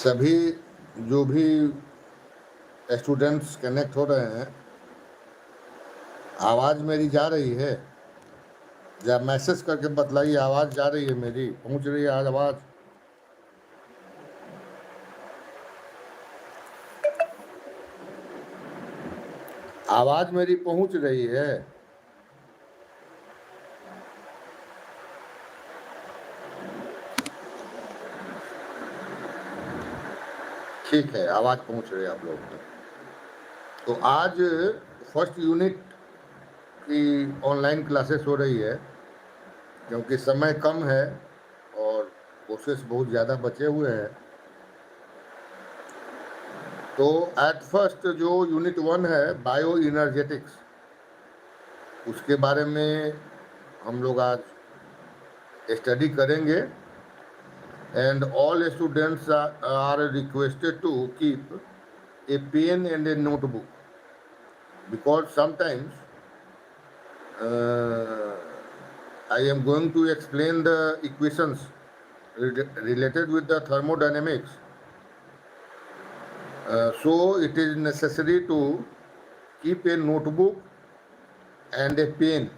सभी जो भी स्टूडेंट्स कनेक्ट हो रहे हैं, आवाज़ मेरी जा रही है? जब मैसेज करके बतलाइए, आवाज़ जा रही है मेरी, पहुंच रही है आज आवाज़? आवाज़ मेरी पहुंच रही है? ठीक है, आवाज़ पहुंच रही है आप लोगों को। तो आज फर्स्ट यूनिट की ऑनलाइन क्लासेस हो रही है, क्योंकि समय कम है और कोर्सेस बहुत ज़्यादा बचे हुए हैं। तो एट फर्स्ट जो यूनिट 1 है बायो इनर्जेटिक्स, उसके बारे में हम लोग आज स्टडी करेंगे। And all students are requested to keep a pen and a notebook, because sometimes I am going to explain the equations related with the thermodynamics. So it is necessary to keep a notebook and a pen.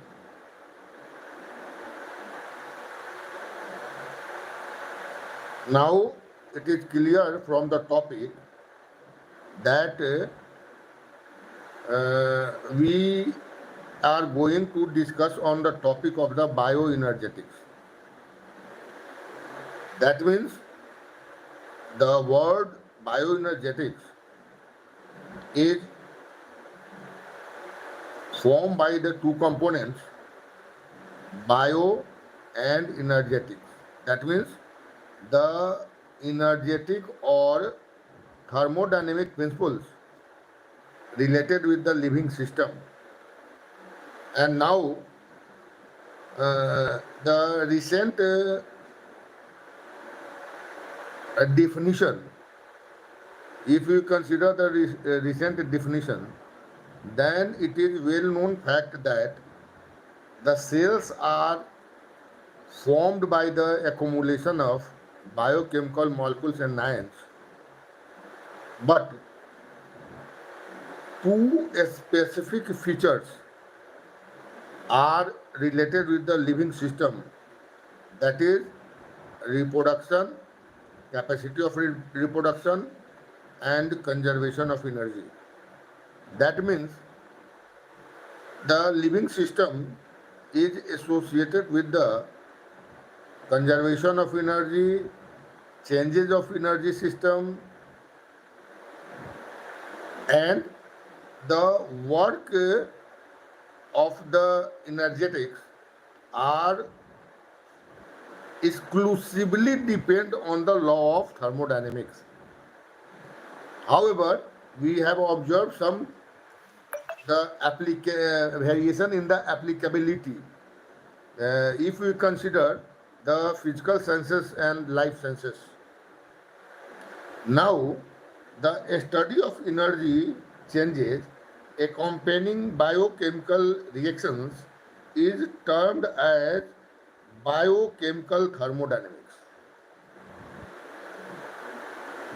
Now it is clear from the topic that we are going to discuss on the topic of the bioenergetics. That means the word bioenergetics is formed by the two components, bio and energetics. That means the energetic or thermodynamic principles related with the living system. And now the recent definition, if you consider the recent definition, then it is well known fact that the cells are formed by the accumulation of biochemical molecules and ions. But two specific features are related with the living system, that is reproduction, capacity of reproduction, and conservation of energy. That means the living system is associated with the conservation of energy, changes of energy system, and the work of the energetics are exclusively depend on the law of thermodynamics. However, we have observed some variation in the applicability if we consider the physical sciences and life sciences. Now, the study of energy changes accompanying biochemical reactions is termed as biochemical thermodynamics.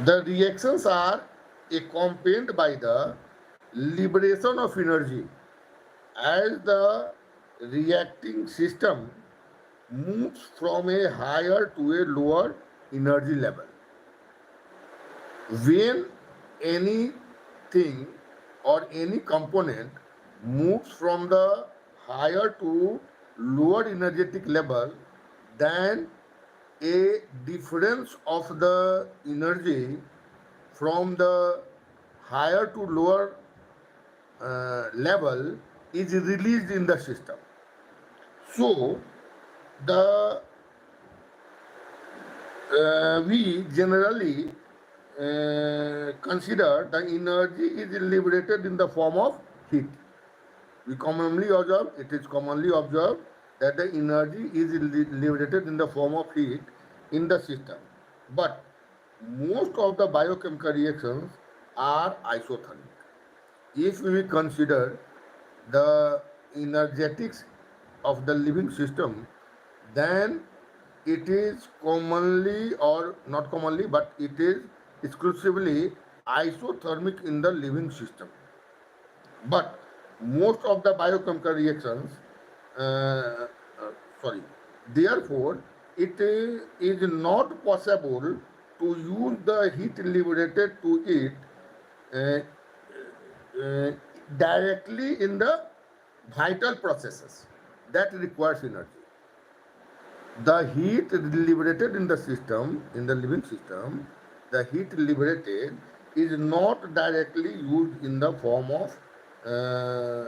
The reactions are accompanied by the liberation of energy as the reacting system moves from a higher to a lower energy level. When anything or any component moves from the higher to lower energetic level, then a difference of the energy from the higher to lower level is released in the system. So the we generally consider the energy is liberated in the form of heat. It is commonly observed that the energy is liberated in the form of heat in the system. But most of the biochemical reactions are isothermic. If we consider the energetics of the living system, then it is commonly, or not commonly, but it is exclusively isothermic in the living system. But most of the biochemical reactions, uh, uh, sorry, therefore, it is not possible to use the heat liberated to it uh, uh, directly in the vital processes that requires energy. The heat liberated in the system, in the living system, the heat liberated is not directly used in the form of uh,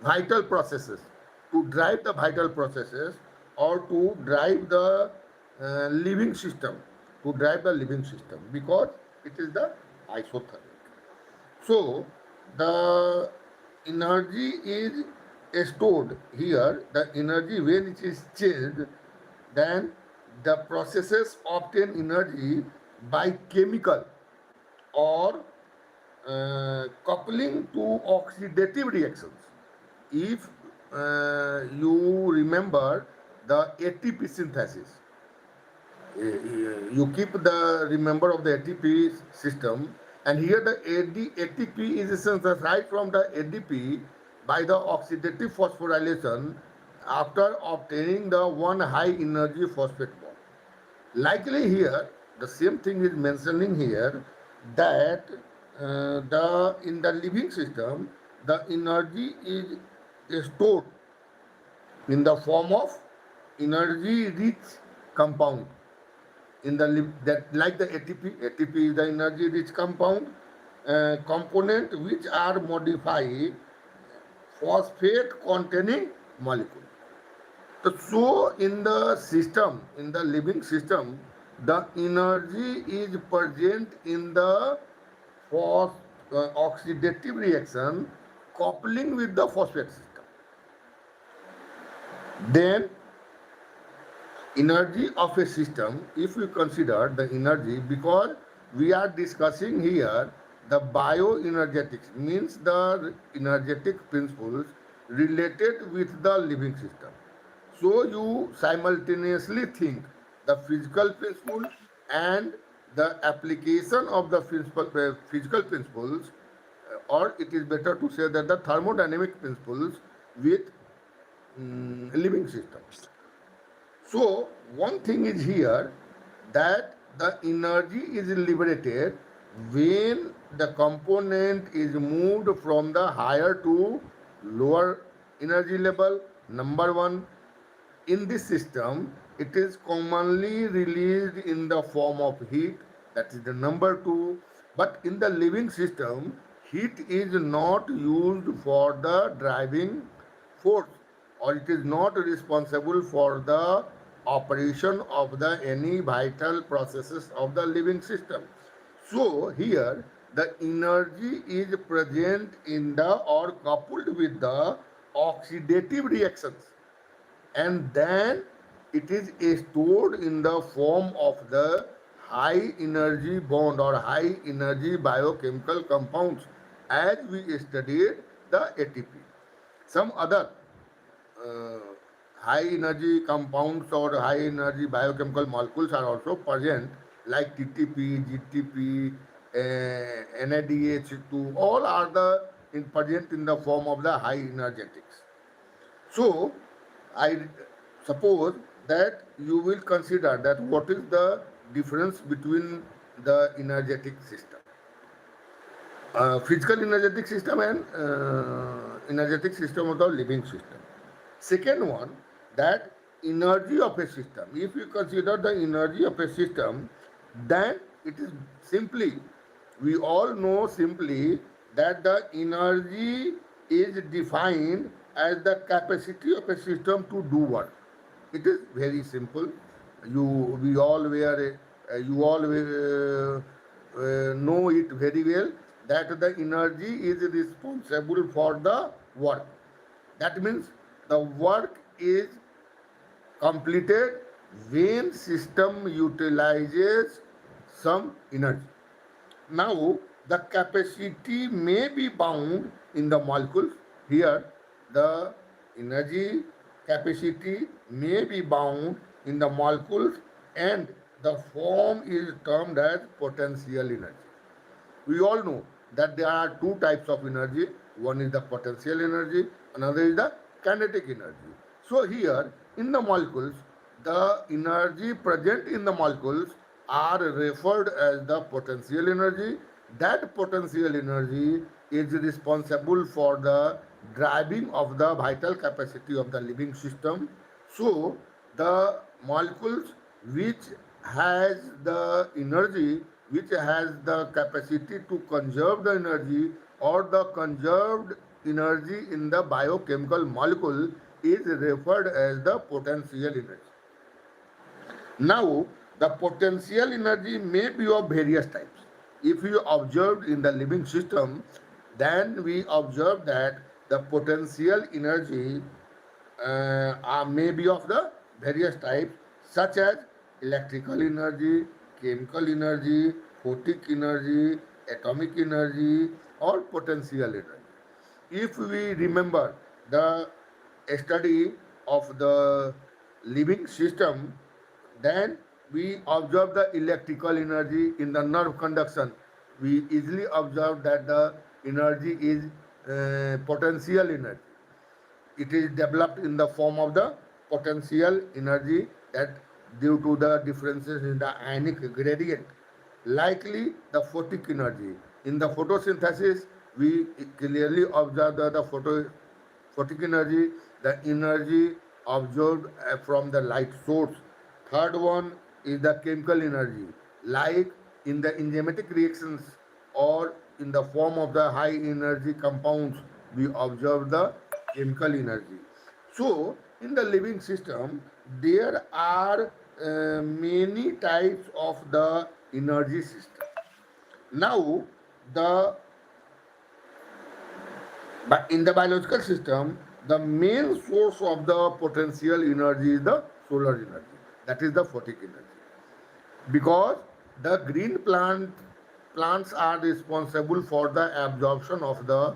vital processes to drive the vital processes or to drive the living system, to drive the living system because it is the isothermic. So the energy is stored here. The energy when it is changed, then the processes obtain energy by chemical or coupling to oxidative reactions. If you remember the ATP synthesis, you keep the remember of the ATP system, and here the ATP is synthesized from the ADP by the oxidative phosphorylation after obtaining the one high energy phosphate bond. Likely here, the same thing is mentioning here that the in the living system, the energy is stored in the form of energy-rich compound. In the that like the ATP is the energy-rich compound component which are modified phosphate-containing molecule. So in the system, in the living system, the energy is present in the phos oxidative reaction coupling with the phosphate system. Then energy of a system, if we consider the energy, because we are discussing here the bioenergetics, means the energetic principles related with the living system. So you simultaneously think the physical principle and the application of the physical principles, or it is better to say that the thermodynamic principles with living systems. So one thing is here that the energy is liberated when the component is moved from the higher to lower energy level. Number one, in this system, it is commonly released in the form of heat, that is the number two. But in the living system, heat is not used for the driving force, or it is not responsible for the operation of the any vital processes of the living system. So here the energy is present in the or coupled with the oxidative reactions, and then it is stored in the form of the high energy bond or high energy biochemical compounds as we studied the ATP. Some other uh, high energy compounds or high energy biochemical molecules are also present like TTP, GTP, NADH2, all are present in the form of the high energetics. So, I suppose that you will consider that what is the difference between the energetic system, physical energetic system and energetic system of the living system. Second one, that energy of a system. If you consider the energy of a system, then it is simply, we all know simply that the energy is defined as the capacity of a system to do work. It is very simple. You, we all were, you all know it very well that the energy is responsible for the work. That means the work is completed when system utilizes some energy. Now the capacity may be bound in the molecules. Here the energy capacity may be bound in the molecules, and the form is termed as potential energy. We all know that there are two types of energy. One is the potential energy, another is the kinetic energy. So here in the molecules, the energy present in the molecules are referred as the potential energy. That potential energy is responsible for the driving of the vital capacity of the living system. So the molecules which has the energy, which has the capacity to conserve the energy, or the conserved energy in the biochemical molecule is referred as the potential energy. Now, the potential energy may be of various types. If you observed in the living system, then we observe that the potential energy may be of the various types, such as electrical energy, chemical energy, photic energy, atomic energy, or potential energy. If we remember the study of the living system, then we observe the electrical energy in the nerve conduction. We easily observe that the energy is potential energy. It is developed in the form of the potential energy that due to the differences in the ionic gradient. Likely the photic energy. In the photosynthesis, we clearly observe that the photic energy, the energy absorbed from the light source. Third one is the chemical energy, like in the enzymatic reactions or in the form of the high energy compounds, we observe the chemical energy. So, in the living system, there are many types of the energy system. Now, the but in the biological system, the main source of the potential energy is the solar energy. That is the photic energy. Because the green plants are responsible for the absorption of the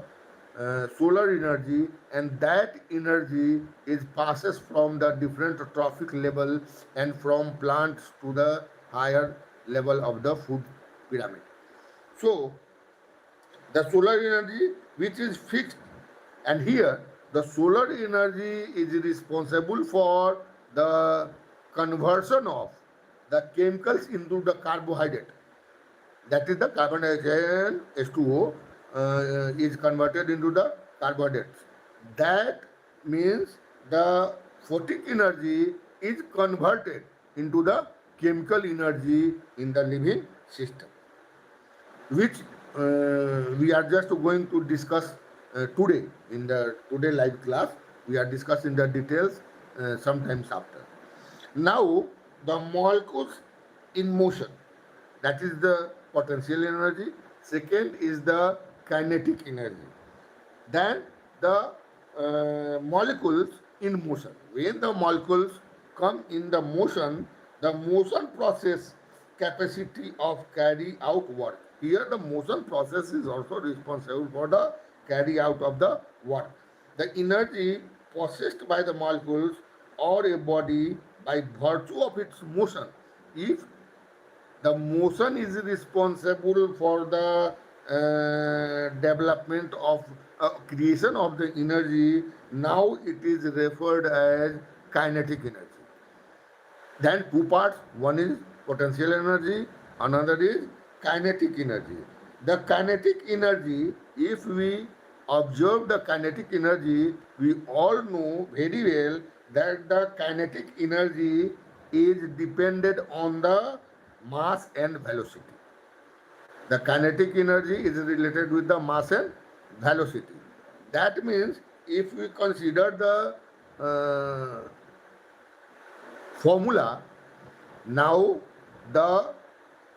solar energy, and that energy is passes from the different trophic level and from plants to the higher level of the food pyramid. So the solar energy which is fixed, and here the solar energy is responsible for the conversion of the chemicals into the carbohydrate. That is the carbon dioxide H2O is converted into the carbohydrates. That means the photic energy is converted into the chemical energy in the living system, which we are just going to discuss today in the today live class. We are discussing the details sometimes after. Now, the molecules in motion, that is the potential energy. Second is the kinetic energy. Then the molecules in motion. When the molecules come in the motion process capacity of carry out work. Here the motion process is also responsible for the carry out of the work. The energy possessed by the molecules or a body by virtue of its motion. If the motion is responsible for the development of creation of the energy, now it is referred as kinetic energy. Then two parts, one is potential energy, another is kinetic energy. The kinetic energy, if we observe the kinetic energy, we all know very well that the kinetic energy is dependent on the mass and velocity. The kinetic energy is related with the mass and velocity. That means if we consider the formula, now the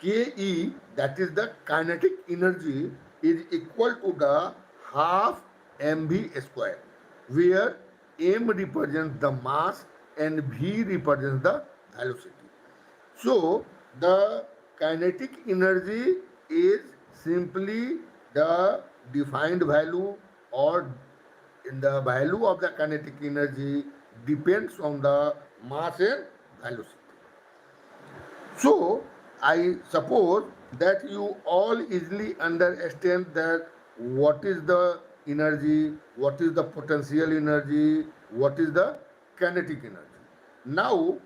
Ke, that is the kinetic energy, is equal to the half mv square, where m represents the mass and v represents the velocity. So the kinetic energy is simply the defined value, or in the value of the kinetic energy depends on the mass and velocity. So I suppose that you all easily understand that what is the energy, what is the potential energy, what is the kinetic energy. Now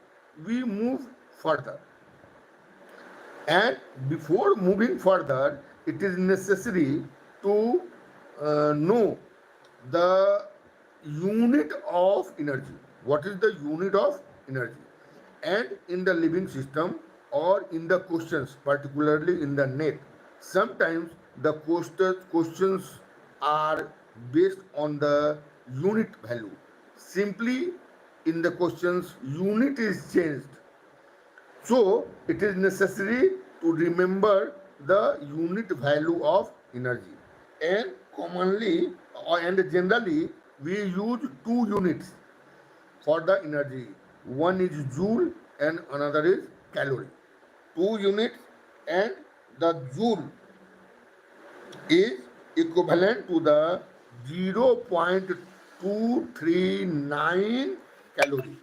we move further. And before moving further, it is necessary to know the unit of energy. What is the unit of energy? And in the living system or in the questions, particularly in the net, sometimes the questions are based on the unit value. Simply in the questions, unit is changed, so it is necessary to remember the unit value of energy. And commonly and generally we use two units for the energy. One is joule and another is calorie. Two units, and the joule is equivalent to the 0.239 calorie.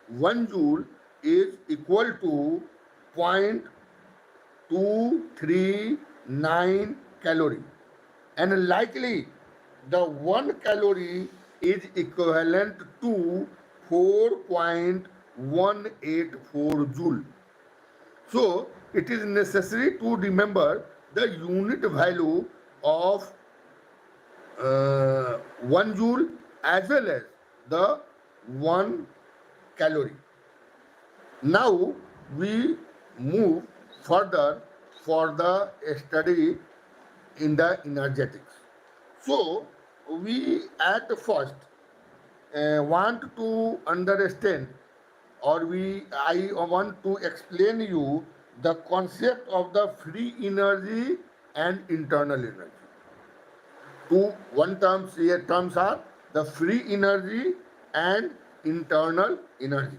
1 joule is equal to 0.239 calorie, and likely the 1 calorie is equivalent to 4.184 joule. So it is necessary to remember the unit value of 1 joule as well as the 1 calorie. Now we move further for the study in the energetics. So we at first want to understand, or I want to explain you the concept of the free energy and internal energy. Two one terms are the free energy and internal energy.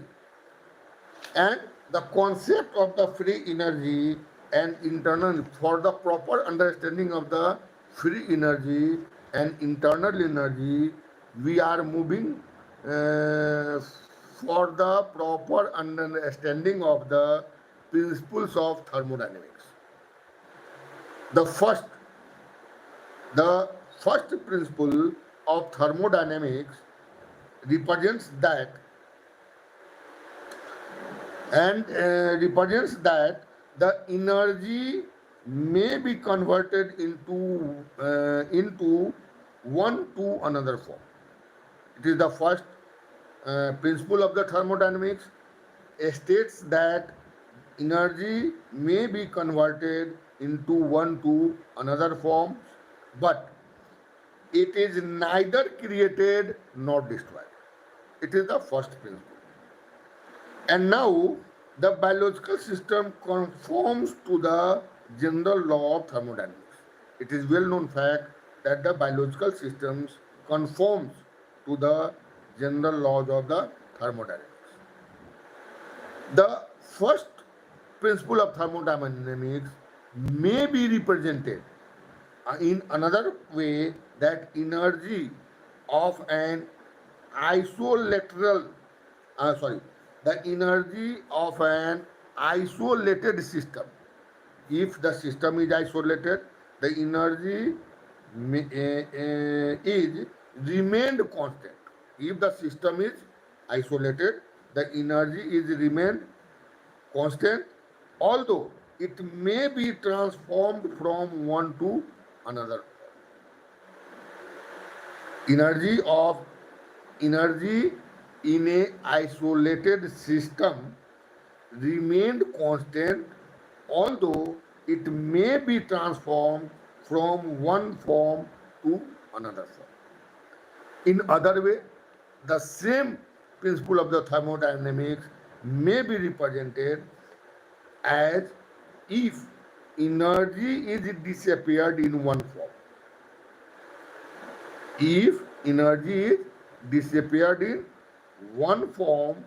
And the concept of the free energy and internal, for the proper understanding of the free energy and internal energy, we are moving for the proper understanding of the principles of thermodynamics. The first, the first principle of thermodynamics represents that represents that the energy may be converted into one to another form. It is the first principle of the thermodynamics. States that energy may be converted into one to another form, but it is neither created nor destroyed. It is the first principle. And now the biological system conforms to the general law of thermodynamics. It is well known fact that the biological systems conforms to the general laws of the thermodynamics. The first principle of thermodynamics may be represented in another way, that energy of an isolateral the energy of an isolated system. If the system is isolated, the energy is remained constant. If the system is isolated, the energy is remained constant, although it may be transformed from one to another. Energy in a isolated system remained constant, although it may be transformed from one form to another form. In other way, the same principle of the thermodynamics may be represented as if energy is disappeared in one form. If energy is disappeared in one form,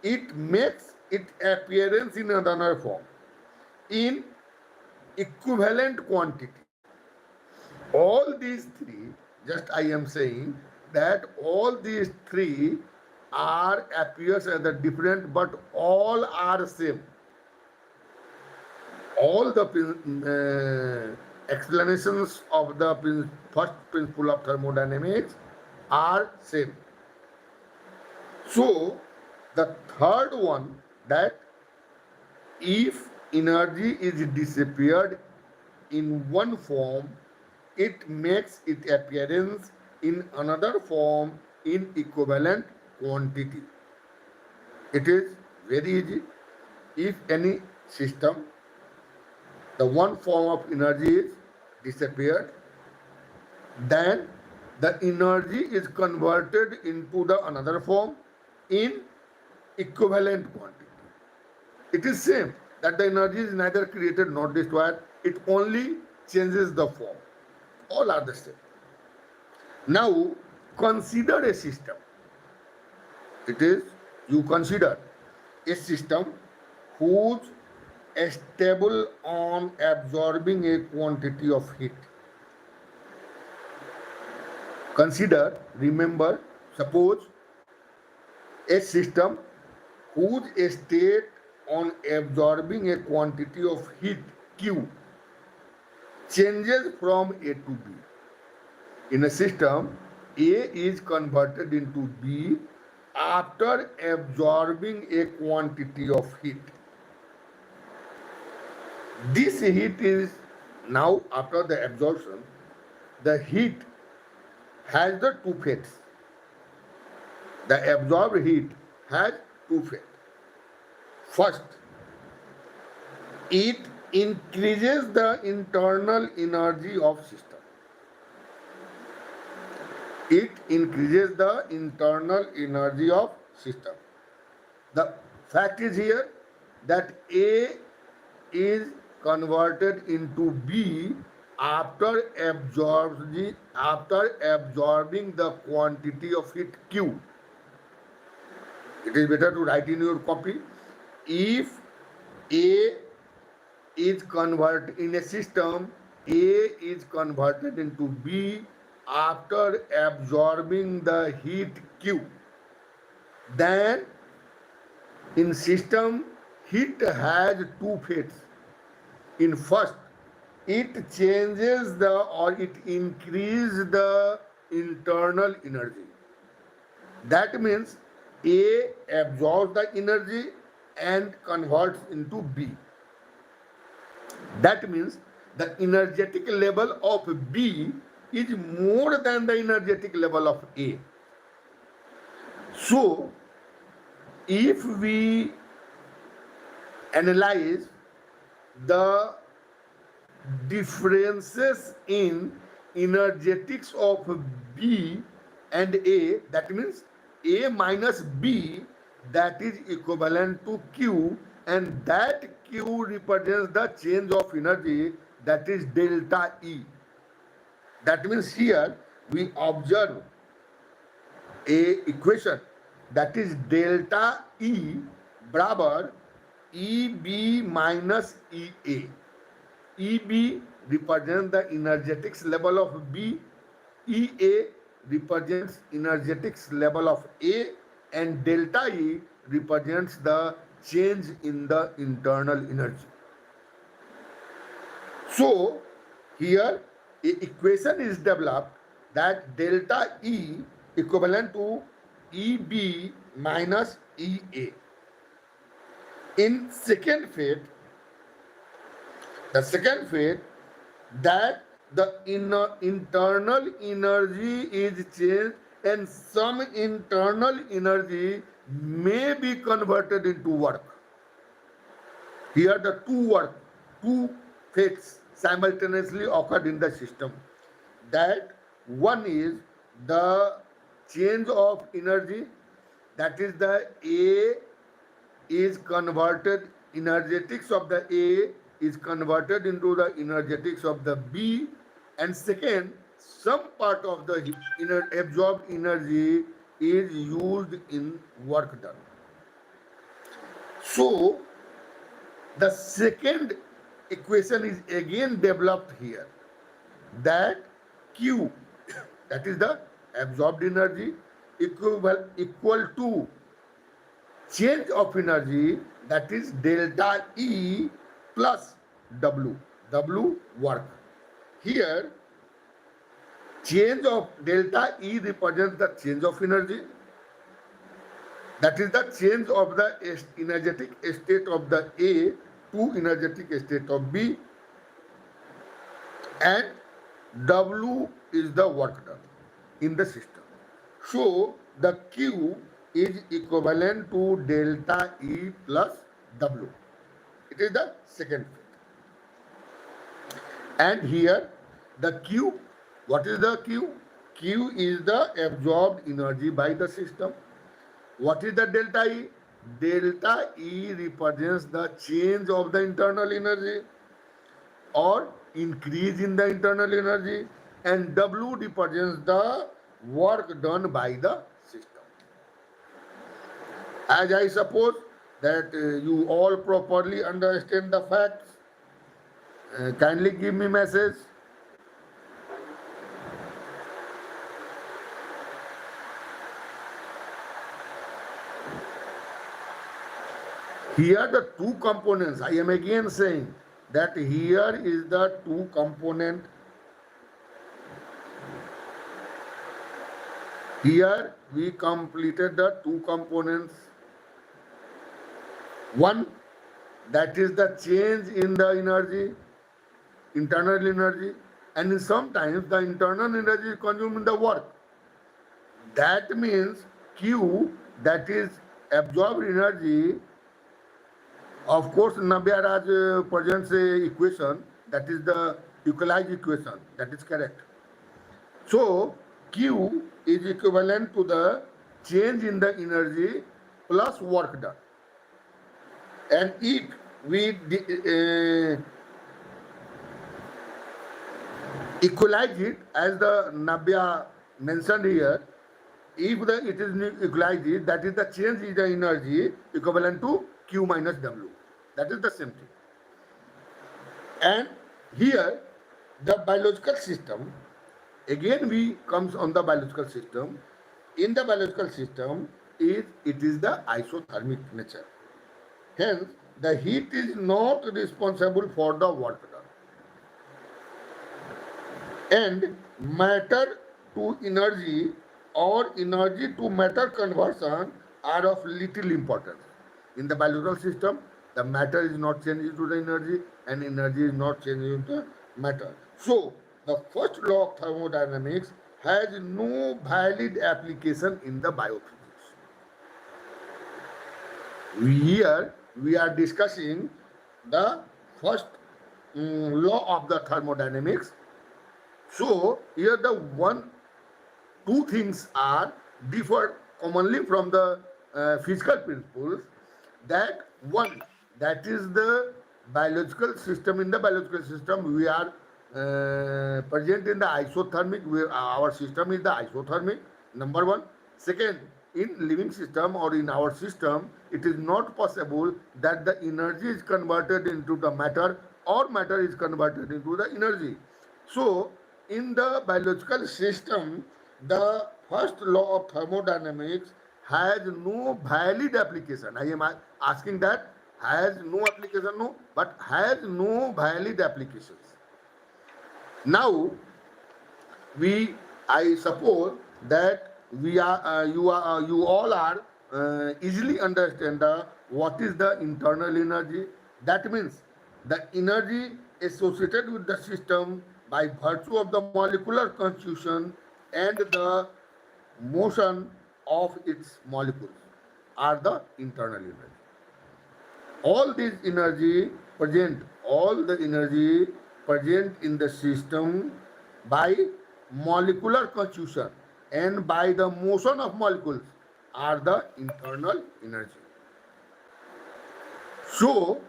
it makes its appearance in another form in equivalent quantity. All these three, just I am saying that all these three are appears as a different, but all are same. all the explanations of the first principle of thermodynamics are same. So the third one, that if energy is disappeared in one form, it makes its appearance in another form in equivalent quantity. It is very easy. If any system, the one form of energy is disappeared, then the energy is converted into the another form in equivalent quantity. It is same that the energy is neither created nor destroyed, it only changes the form. All are the same. Now consider a system. It is, you consider a system whose stable on absorbing a quantity of heat. Consider, remember, suppose a system whose state on absorbing a quantity of heat Q changes from A to B. In a system, A is converted into B after absorbing a quantity of heat. This heat is now, after the absorption, the heat has the two fates. The absorbed heat has two fates. First, it increases the internal energy of system. It increases the internal energy of system. The fact is here that A is converted into B after absorbing the quantity of heat Q. It is better to write in your copy. If A is converted in a system, A is converted into B after absorbing the heat Q, then in system heat has two fates. In first, it changes the, or it increases the internal energy. That means A absorbs the energy and converts into B. That means the energetic level of B is more than the energetic level of A. So, if we analyze the differences in energetics of B and A, that means A minus B, that is equivalent to Q, and that Q represents the change of energy, that is delta E. That means here we observe a equation, that is delta E barabar EB minus EA. EB represents the energetics level of B, EA represents energetics level of A, and delta E represents the change in the internal energy. So here a equation is developed that delta E equivalent to EB minus EA. In second fate, the second fate, that the internal energy is changed and some internal energy may be converted into work. Here the two fates simultaneously occurred in the system. That one is the change of energy, that is the A is converted, energetics of the A is converted into the energetics of the B, and second, some part of the absorbed energy is used in work done. So the second equation is again developed here, that Q, that is the absorbed energy, equal to change of energy, that is delta E plus W. W work. Here, change of delta E represents the change of energy. That is the change of the energetic state of the A to energetic state of B, and W is the work done in the system. So the Q is equivalent to delta E plus W. It is the second phase. And here the Q, what is the Q? Q is the absorbed energy by the system. What is the delta E? Delta E represents the change of the internal energy or increase in the internal energy, and W represents the work done by the system. As I suppose that you all properly understand the facts, kindly give me message. Here the two components, I am again saying that here is the two component. Here we completed the two components. One, that is the change in the energy, internal energy, and sometimes the internal energy is consumed in the work. That means Q, that is absorbed energy. Of course, Nabia Raj presents a equation, that is the equalized equation, that is correct. So Q is equivalent to the change in the energy plus work done. And if we equalize it, as the Nabia mentioned here, if it is equalized, that is the change in the energy equivalent to Q minus W. That is the same thing. And here the biological system, again we comes on the biological system. In the biological system, it is the isothermic nature. Hence, the heat is not responsible for the work done. And matter to energy or energy to matter conversion are of little importance. In the biological system, the matter is not changing to the energy and energy is not changing to matter. So, the first law of thermodynamics has no valid application in the biophysics. Here we are discussing the first law of the thermodynamics. So here the two things are differ commonly from the physical principles. That one, that is the biological system. In the biological system, we are present in the isothermic. Our system is the isothermic. Number one. Second, in living system or in our system, it is not possible that the energy is converted into the matter or matter is converted into the energy. So, in the biological system, the first law of thermodynamics has no valid application. I am asking that, has no application, no, but has no valid applications. Now, I suppose that you all are easily understand what is the internal energy. That means the energy associated with the system by virtue of the molecular constitution and the motion of its molecules are the internal energy. All the energy present in the system by molecular constitution and by the motion of molecules are the internal energy. So,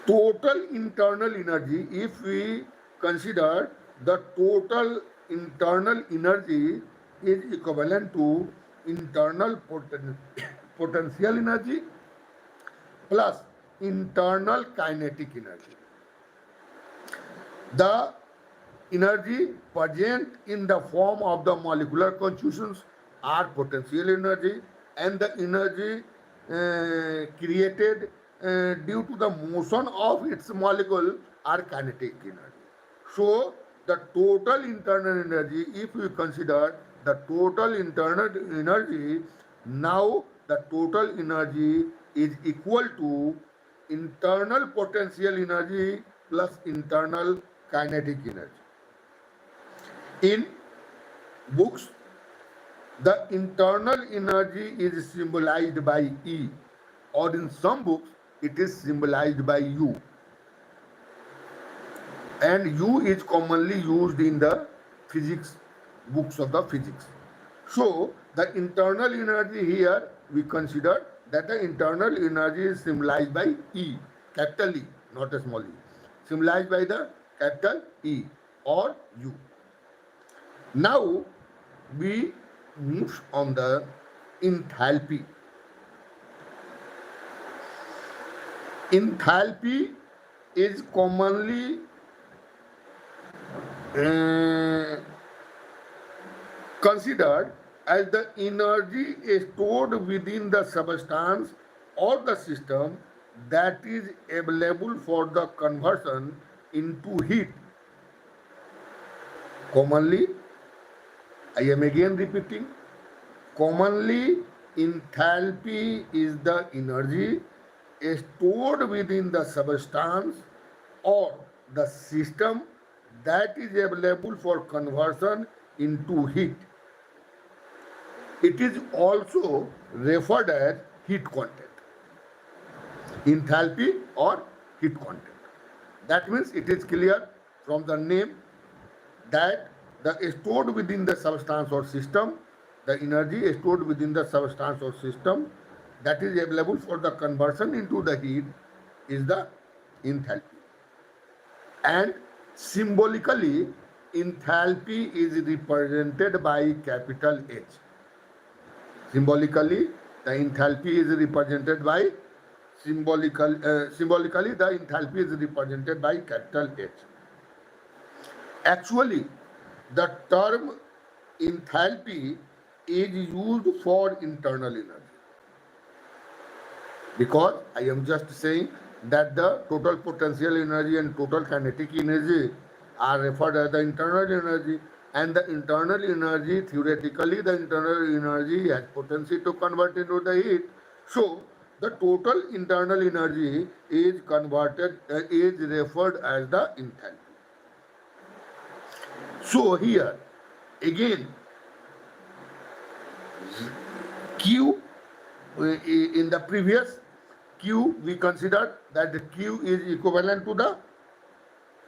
total internal energy, if we consider the total internal energy is equivalent to internal potential energy plus internal kinetic energy. The energy present in the form of the molecular constitutions are potential energy, and the energy created due to the motion of its molecule are kinetic energy. So the total internal energy, if we consider the total internal energy, now the total energy is equal to internal potential energy plus internal kinetic energy. In books, the internal energy is symbolized by E, or in some books, it is symbolized by U. And U is commonly used in the physics books of the physics. So the internal energy here we consider that the internal energy is symbolized by E, capital E, not a small e, symbolized by the capital E or U. Now we move on the enthalpy. Enthalpy is commonly considered as the energy stored within the substance or the system that is available for the conversion into heat. Commonly, I am again repeating, commonly enthalpy is the energy stored within the substance or the system that is available for conversion into heat. It is also referred as heat content. Enthalpy or heat content. That means it is clear from the name that the stored within the substance or system, the energy stored within the substance or system that is available for the conversion into the heat is the enthalpy. And symbolically, enthalpy is represented by capital H. Symbolically, the enthalpy is represented by symbolically the enthalpy is represented by capital H. Actually, the term enthalpy is used for internal energy, because I am just saying that the total potential energy and total kinetic energy are referred as the internal energy, and the internal energy, theoretically the internal energy has potency to convert into the heat. So the total internal energy is referred as the enthalpy. So here again, Q, in the previous Q we considered that the Q is equivalent to the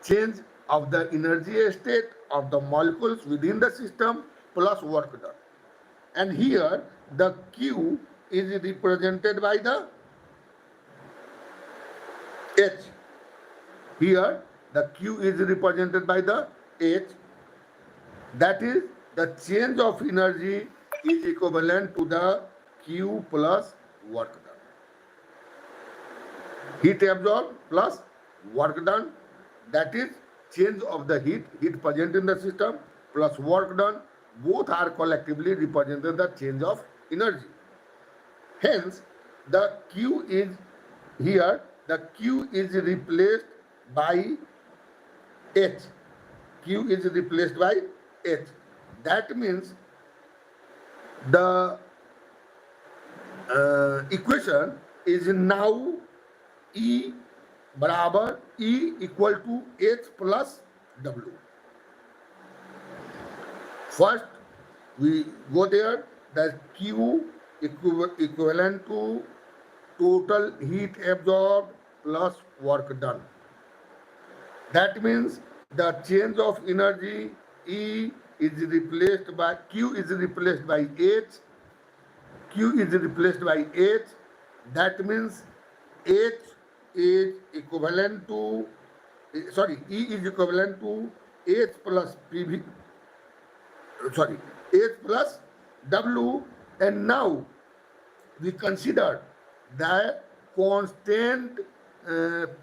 change of the energy state of the molecules within the system plus work done. And here the Q is represented by the H. Here the Q is represented by the H. That is, the change of energy is equivalent to the Q plus work done. Heat absorbed plus work done, that is change of the heat present in the system plus work done, both are collectively represented the change of energy. Hence, the Q is here, the Q is replaced by H. Q is replaced by H. That means the equation is now E barabar E equal to H plus W. First, we go there, that Q equivalent to total heat absorbed plus work done. That means the change of energy E is replaced by Q is replaced by H. Q is replaced by H. That means H is equivalent to E is equivalent to H plus PV. H plus W, and now we consider the constant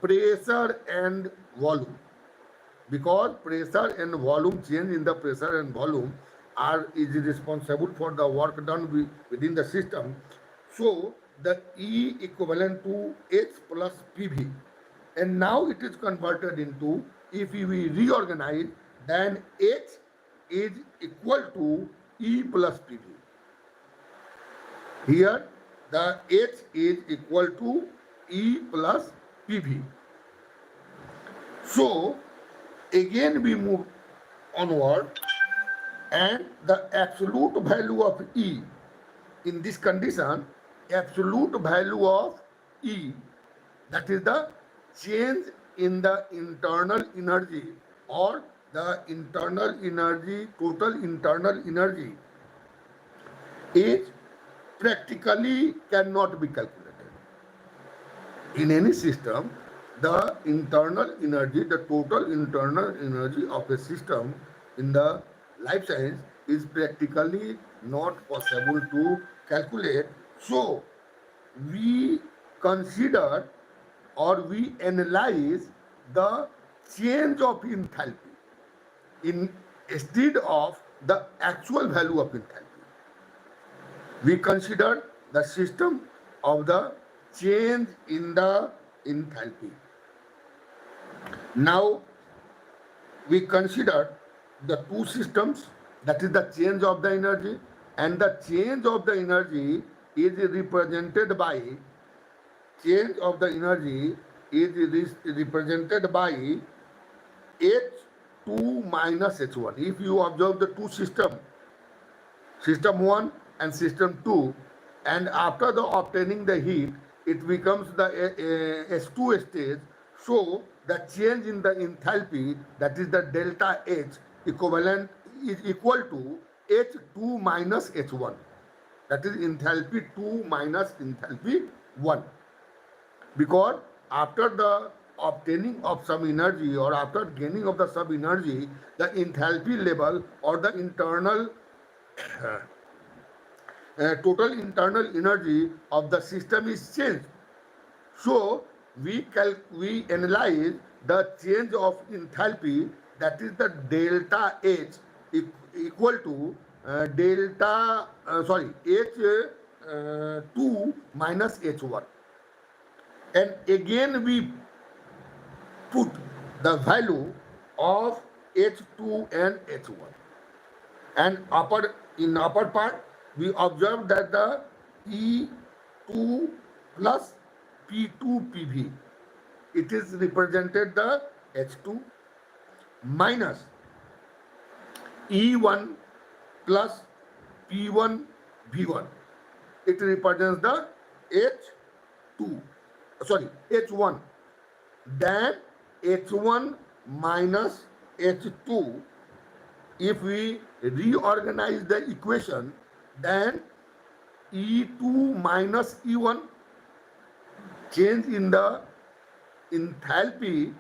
pressure and volume, because pressure and volume change in the pressure and volume is responsible for the work done within the system. So the E equivalent to H plus PV. And now it is converted into, if we reorganize, then H is equal to E plus PV. Here the H is equal to E plus PV. So again we move onward, and the absolute value of E in this condition, absolute value of E, that is the change in the internal energy, or the internal energy, total internal energy, is practically cannot be calculated. In any system, the internal energy, the total internal energy of a system in the life science is practically not possible to calculate. So we consider, or we analyze the change of enthalpy in instead of the actual value of enthalpy. We consider the system of the change in the enthalpy. Now we consider the two systems, that is the change of the energy, and the change of the energy is represented by, change of the energy is represented by H2 minus H1. If you observe the two systems, system 1 and system 2, and after the obtaining the heat, it becomes the S2 stage. So the change in the enthalpy, that is the delta H equivalent, is equal to H2 minus H1. That is enthalpy 2 minus enthalpy 1. Because after the obtaining of some energy, or after gaining of the sub energy, the enthalpy level, or the internal total internal energy of the system is changed. So we analyze the change of enthalpy, that is the delta H equal to H2 minus H1, and again we put the value of H2 and H1, and in upper part we observe that the E2 plus P2 PV, it is represented the H2, minus E1 plus P1 V1, it represents the H1. Then H1 minus H2, if we reorganize the equation, then E2 minus E1, change in the enthalpy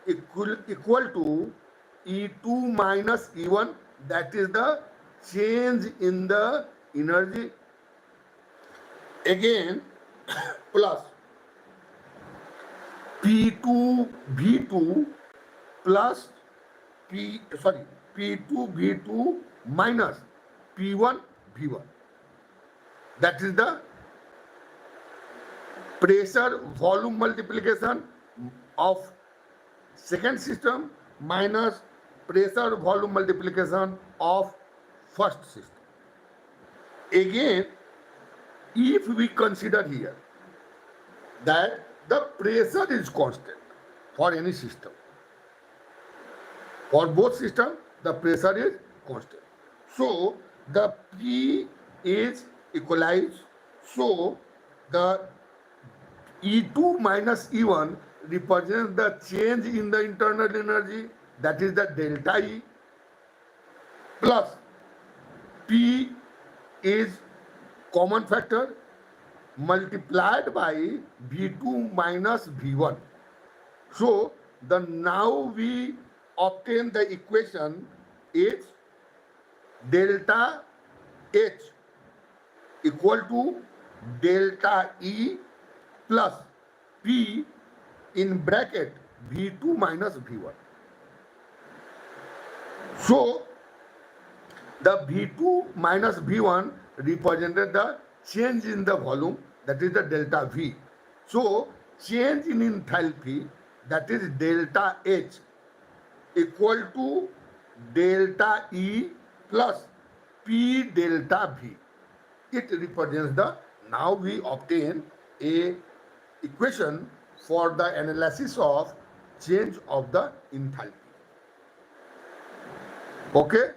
equal to E2 minus E1, that is the change in the energy. Again plus P2 V2 plus P2 V2 minus P1 V1, that is the pressure volume multiplication of second system minus pressure volume multiplication of first system. Again, if we consider here that the pressure is constant for any system, for both systems the pressure is constant, so the P is equalized. So the E2 minus E1 represents the change in the internal energy, that is the delta E, plus P is common factor multiplied by V2 minus V1. So the now we obtain the equation is delta H equal to delta E plus P in bracket V2 minus V1. So the V2 minus V1 represented the change in the volume, that is the delta V. So change in enthalpy, that is delta H, equal to delta E plus P delta V. It represents the, now we obtain a equation for the analysis of change of the enthalpy. Okay?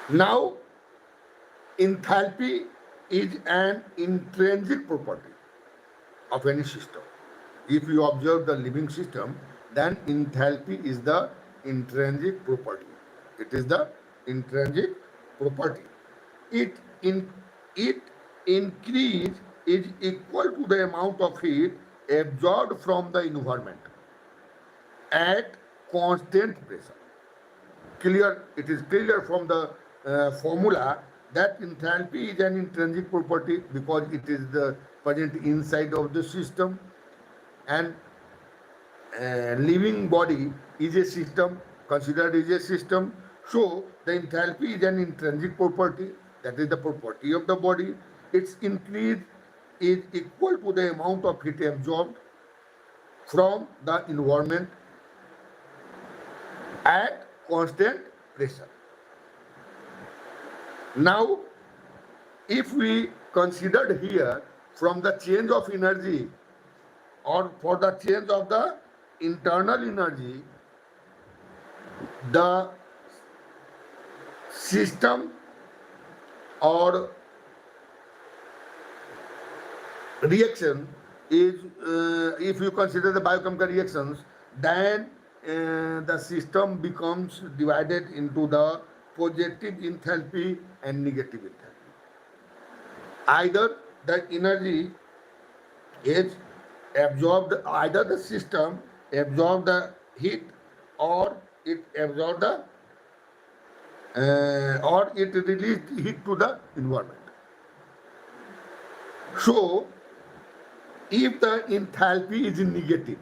Now, enthalpy is an intrinsic property of any system. If you observe the living system, then enthalpy is the intrinsic property. It is the intrinsic property. It in it increase is equal to the amount of heat absorbed from the environment at constant pressure. Clear? It is clear from the formula that enthalpy is an intrinsic property because it is the present inside of the system, and living body is a system, considered as a system. So the enthalpy is an intrinsic property, that is the property of the body. Its increase is equal to the amount of heat absorbed from the environment at constant pressure. Now, if we considered here from the change of energy or for the change of the internal energy, the system or reaction is, if you consider the biochemical reactions, then the system becomes divided into the positive enthalpy and negative enthalpy. Either the energy is absorbed, either the system absorb the heat or it absorb the or it release heat to the environment. So if the enthalpy is negative,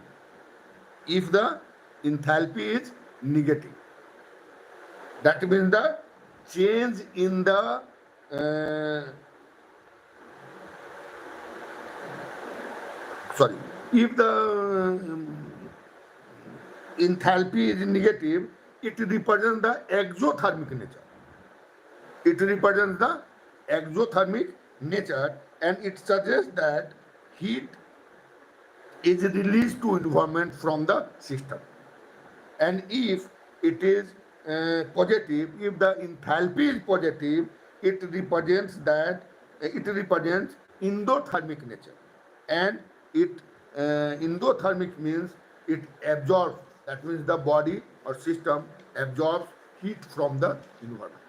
if the enthalpy is negative, that means the change in the if the enthalpy is negative, it represents the exothermic nature. It represents the exothermic nature, and it suggests that heat is released to environment from the system. And if it is positive, if the enthalpy is positive, it represents that it represents endothermic nature, and it endothermic means it absorbs, that means the body or system absorbs heat from the environment.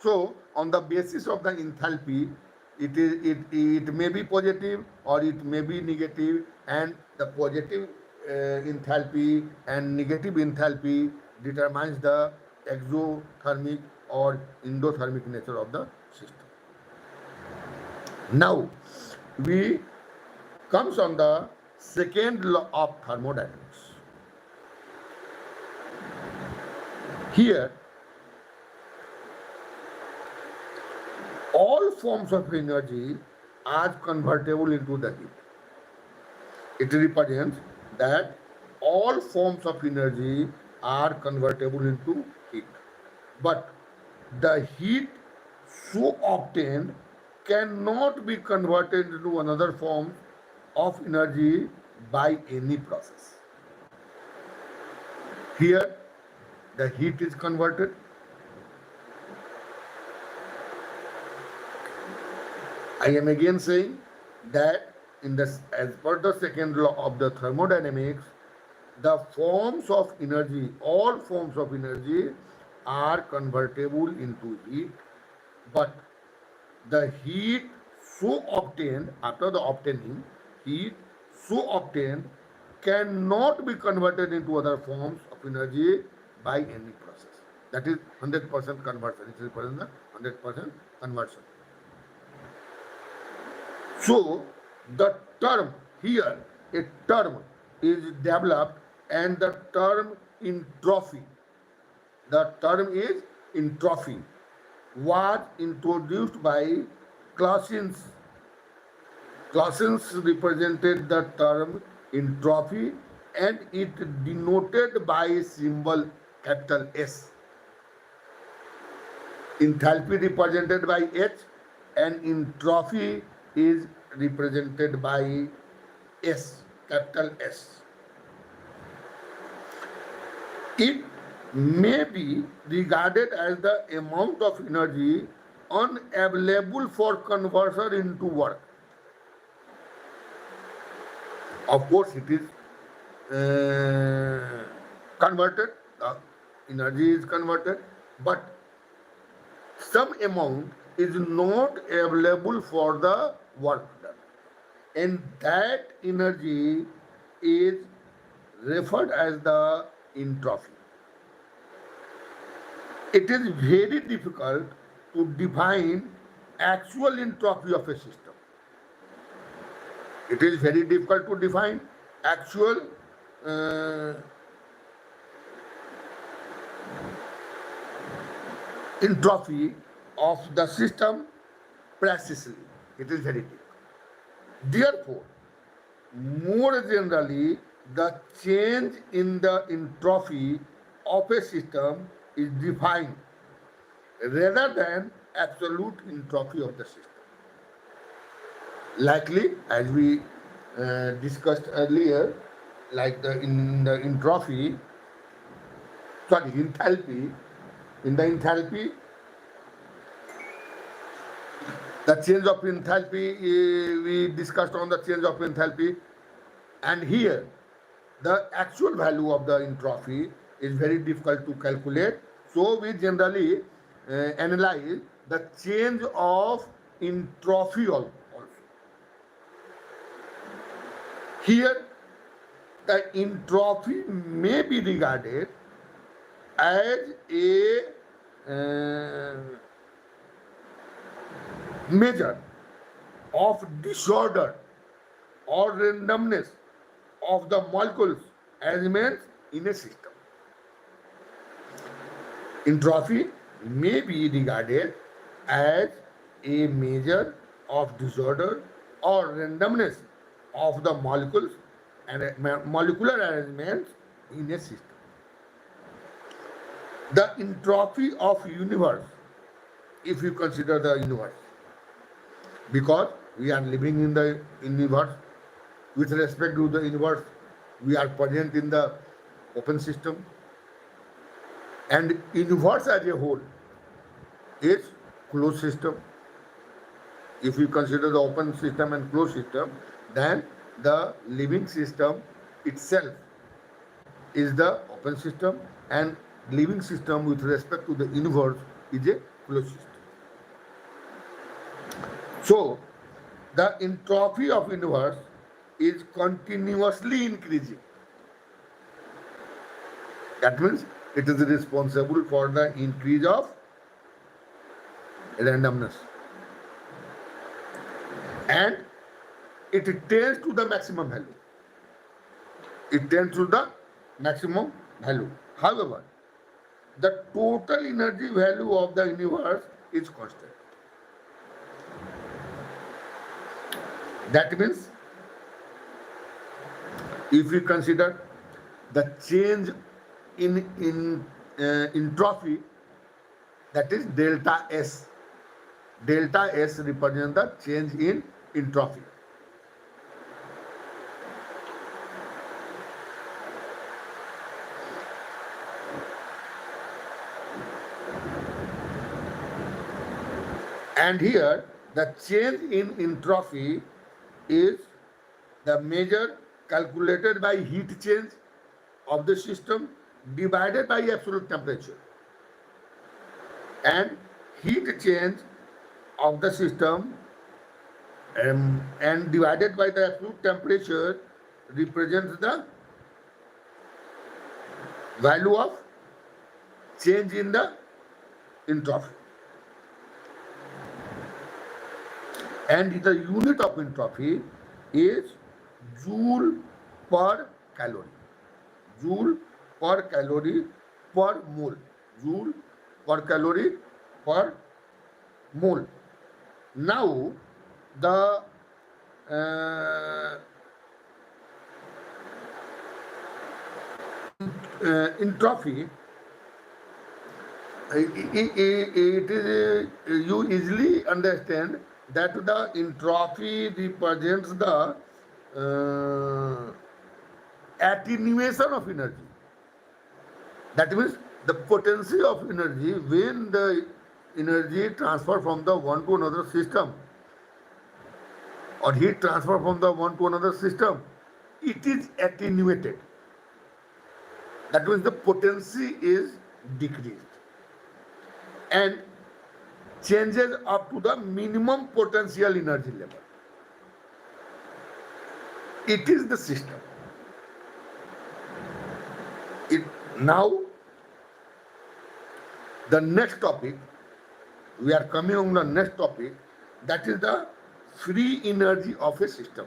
So on the basis of the enthalpy, it may be positive or it may be negative, and the positive enthalpy and negative enthalpy determines the exothermic or endothermic nature of the system. Now we comes on the second law of thermodynamics. Here all forms of energy are convertible into the heat. It represents that all forms of energy are convertible into heat, but the heat so obtained cannot be converted into another form of energy by any process. Here the heat is converted. I am again saying that as per the second law of the thermodynamics, the forms of energy, all forms of energy are convertible into heat, but the heat so obtained, after the obtaining, heat so obtained cannot be converted into other forms of energy by any process. That is 100% conversion. It is 100% conversion. So the term here, a term is developed, and the term entropy. The term is entropy. was introduced by Clausius. Clausius represented the term entropy and it denoted by a symbol capital S. Enthalpy represented by H and entropy is represented by S, capital S. It may be regarded as the amount of energy unavailable for conversion into work. Of course, it is converted, energy is converted, but some amount is not available for the work done. And that energy is referred as the entropy. It is very difficult to define actual entropy of a system. It is very difficult to define actual entropy of the system precisely. It is very difficult. Therefore, more generally, the change in the entropy of a system is defined rather than absolute entropy of the system. Likely, as we discussed earlier, like in the entropy, enthalpy, in the enthalpy, the change of enthalpy, we discussed on the change of enthalpy, and here the actual value of the entropy is very difficult to calculate. So we generally analyze the change of entropy also. Here, the entropy may be regarded as a measure of disorder or randomness of the molecules elements in a system. Entropy may be regarded as a measure of disorder or randomness of the molecules and molecular arrangements in a system. The entropy of universe, if you consider the universe, because we are living in the universe, with respect to the universe, we are present in the open system, and universe as a whole is closed system. If you consider the open system and closed system, then the living system itself is the open system, and living system with respect to the universe is a closed system. So, the entropy of universe is continuously increasing. That means it is responsible for the increase of randomness. And it tends to the maximum value. It tends to the maximum value. However, the total energy value of the universe is constant. That means, if we consider the change in entropy, that is delta S. Delta S represents the change in entropy. And here, the change in entropy is the measure calculated by heat change of the system divided by absolute temperature. And heat change of the system and divided by the absolute temperature represents the value of change in the entropy. And the unit of entropy is joule per calorie. Joule per calorie per mole. Joule per calorie per mole. Now, the uh, entropy, it is you easily understand that the entropy represents the attenuation of energy. That means the potency of energy when the energy transfer from the one to another system or heat transfer from the one to another system, it is attenuated. That means the potency is decreased and changes up to the minimum potential energy level. It is the system. It now the next topic, we are coming on the next topic, that is the free energy of a system.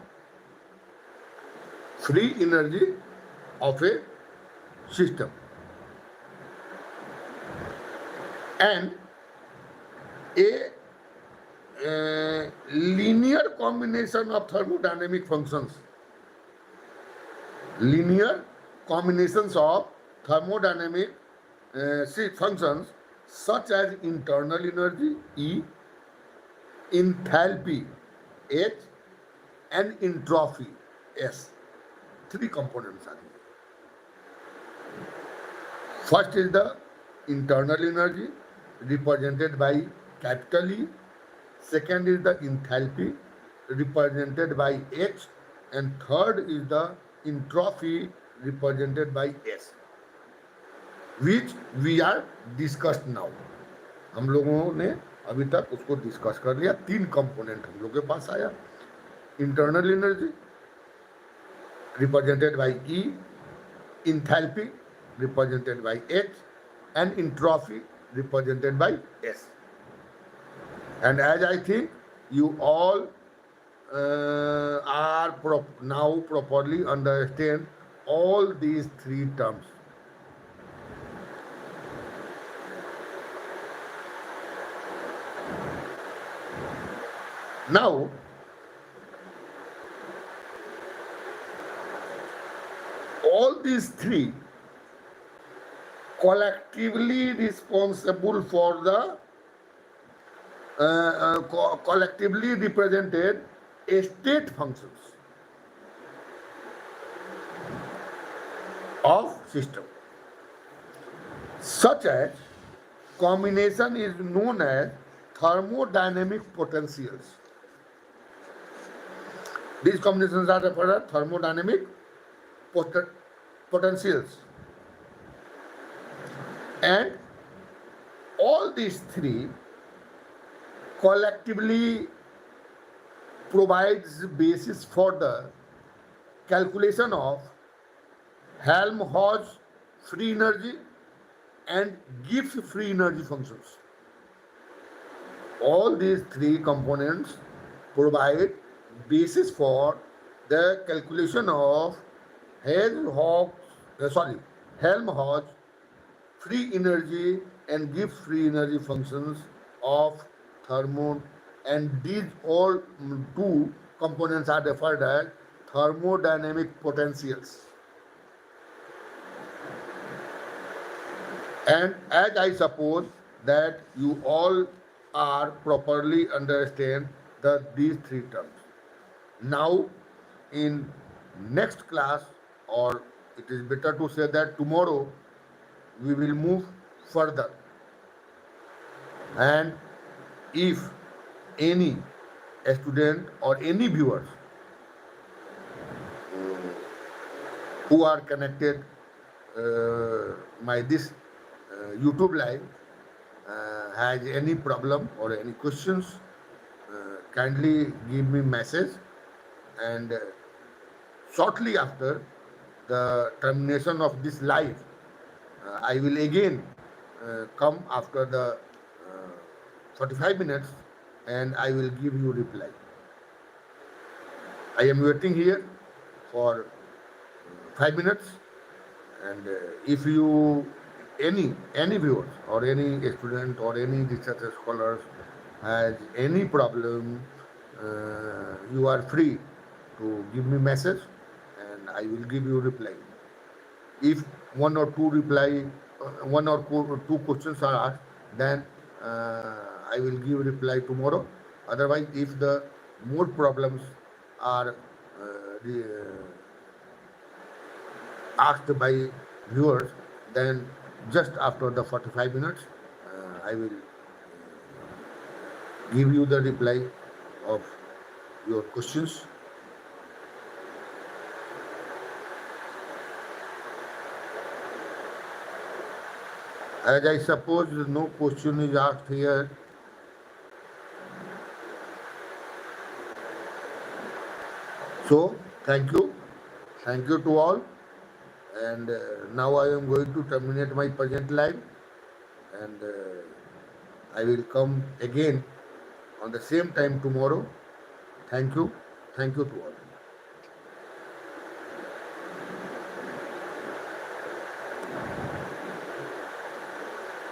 Free energy of a system. And a linear combination of thermodynamic functions. Linear combinations of thermodynamic functions such as internal energy E, enthalpy H, and entropy S. Three components are here. First is the internal energy represented by capital E. Second is the enthalpy represented by H. And third is the entropy represented by S, which we are discussed now. हम लोगों ने अभी तक उसको discuss कर लिया. तीन component हम लोग के पास आया. Internal energy represented by E, enthalpy represented by H, and entropy represented by S. And as I think you all are now properly understand all these three terms. Now, all these three collectively responsible for the collectively represented state functions of system, such as combination is known as thermodynamic potentials. These combinations are referred as thermodynamic potentials, and all these three collectively provides basis for the calculation of Helmholtz free energy and Gibbs free energy functions. All these three components provide basis for the calculation of Helmholtz free energy and Gibbs free energy functions of thermo, and these all two components are referred as thermodynamic potentials. And as I suppose that you all are properly understand these three terms. Now, in next class, or it is better to say that tomorrow, we will move further. And if any student or any viewers who are connected my this YouTube live has any problem or any questions, kindly give me message, and shortly after the termination of this live, I will again come after the 45 minutes and I will give you reply. I am waiting here for 5 minutes, and if you any viewers or any student or any research scholars has any problem, you are free to give me message and I will give you reply. If one or two reply, two questions are asked, then I will give reply tomorrow. Otherwise, if the more problems are asked by viewers, then just after the 45 minutes, I will give you the reply of your questions. As I suppose no question is asked here, so thank you to all, and now I am going to terminate my present live, and I will come again on the same time tomorrow. Thank you to all.